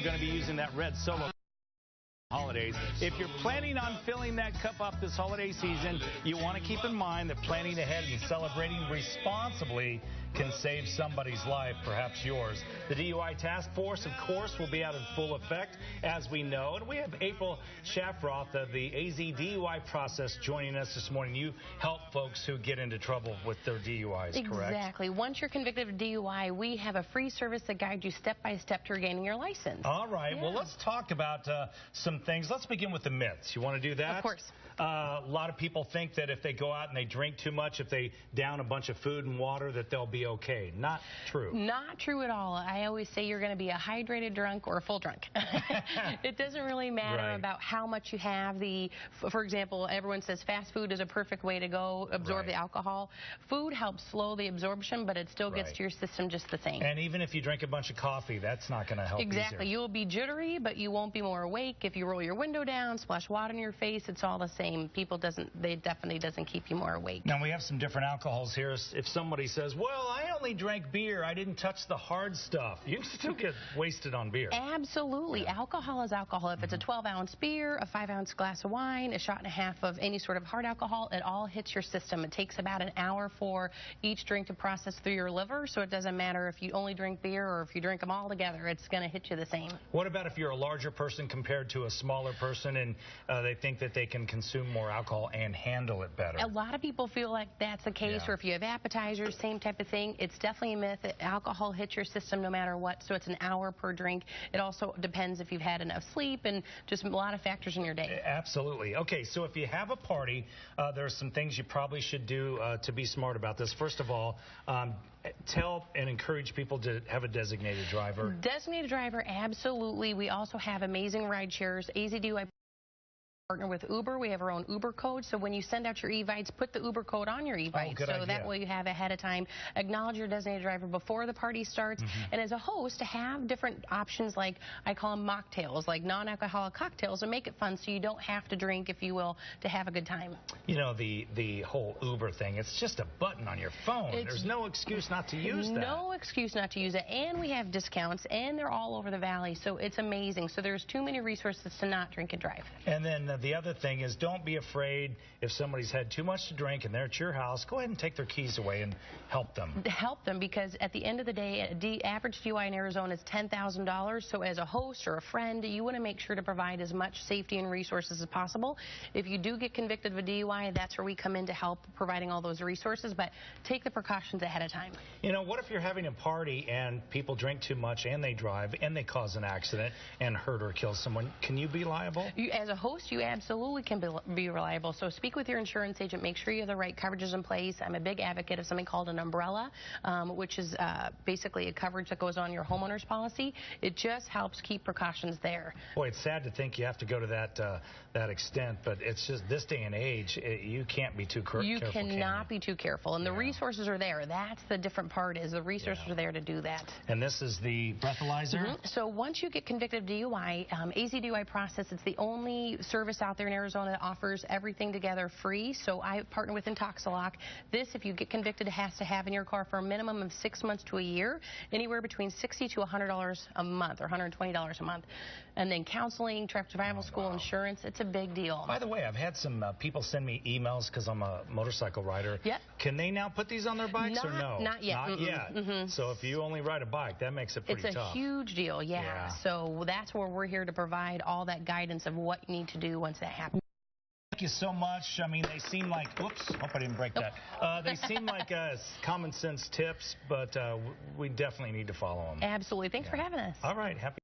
going to be using that red Solo holidays. If you're planning on filling that cup up this holiday season, you want to keep in mind that planning ahead and celebrating responsibly can save somebody's life, perhaps yours. The DUI task force, of course, will be out in full effect, as we know. And we have April Schaffroth of the AZ DUI process joining us this morning. You help folks who get into trouble with their DUIs, correct? Exactly. Once you're convicted of DUI, we have a free service that guides you step by step to regaining your license. All right. Yeah. Well, let's talk about some things. Let's begin with the myths. You want to do that? Of course. A lot of people think that if they go out and they drink too much, if they down a bunch of food and water, that they'll be okay. Not true. Not true at all. I always say you're going to be a hydrated drunk or a full drunk. It doesn't really matter about how much you have. For example, everyone says fast food is a perfect way to go absorb the alcohol. Food helps slow the absorption, but it still gets to your system just the same. And even if you drink a bunch of coffee, that's not going to help Exactly. either. You'll be jittery, but you won't be more awake. If you roll your window down, splash water in your face, it's all the same. They definitely doesn't keep you more awake. Now, we have some different alcohols here. If somebody says, well, I only drank beer, I didn't touch the hard stuff, you can still get wasted on beer. Absolutely. Alcohol is alcohol. If it's a 12-ounce beer, a 5-ounce glass of wine, a shot and a half of any sort of hard alcohol, it all hits your system. It takes about an hour for each drink to process through your liver, so it doesn't matter if you only drink beer or if you drink them all together. It's going to hit you the same. What about if you're a larger person compared to a smaller person and they think that they can consume more alcohol and handle it better? A lot of people feel like that's the case, or if you have appetizers, same type of thing. It's definitely a myth. Alcohol hits your system no matter what, so it's an hour per drink. It also depends if you've had enough sleep and just a lot of factors in your day. Absolutely. Okay, so if you have a party, there are some things you probably should do to be smart about this. First of all, tell and encourage people to have a designated driver. Designated driver, absolutely. We also have amazing ride shares. AZDUI partner with Uber. We have our own Uber code, so when you send out your e-vites, put the Uber code on your e-vites, so that way you have ahead of time. Acknowledge your designated driver before the party starts, and as a host, to have different options, like I call them mocktails, like non-alcoholic cocktails, and make it fun so you don't have to drink, if you will, to have a good time. You know, the whole Uber thing, it's just a button on your phone. There's no excuse not to use that. No excuse not to use it, and we have discounts, and they're all over the valley, so it's amazing. So there's too many resources to not drink and drive. And then the other thing is, don't be afraid if somebody's had too much to drink and they're at your house. Go ahead and take their keys away and help them. Help them, because at the end of the day, the average DUI in Arizona is $10,000. So as a host or a friend, you want to make sure to provide as much safety and resources as possible. If you do get convicted of a DUI, that's where we come in to help providing all those resources. But take the precautions ahead of time. You know, what if you're having a party and people drink too much and they drive and they cause an accident and hurt or kill someone? Can you be liable? As a host, you absolutely can be reliable. So speak with your insurance agent. Make sure you have the right coverages in place. I'm a big advocate of something called an umbrella, which is basically a coverage that goes on your homeowner's policy. It just helps keep precautions there. Boy, it's sad to think you have to go to that extent, but it's just this day and age, you can't be too careful. You cannot be too careful, and the resources are there. That's the different part, is the resources are there to do that. And this is the breathalyzer? So once you get convicted of DUI, AZDUI process, it's the only service out there in Arizona that offers everything together free. So I partner with Intoxilock. This, if you get convicted, has to have in your car for a minimum of 6 months to a year, anywhere between $60 to $100 a month, or $120 a month. And then counseling, traffic survival school, insurance, it's a big deal. By the way, I've had some people send me emails because I'm a motorcycle rider. Yep. Can they now put these on their bikes or no? Not yet. Not yet. So if you only ride a bike, that makes it pretty tough. It's a huge deal, yeah. So that's where we're here to provide all that guidance of what you need to do once that happens. Thank you so much. I mean, they seem like, oops, hope I didn't break that. They seem like common sense tips, but we definitely need to follow them. Absolutely. Thanks for having us. All right. Happy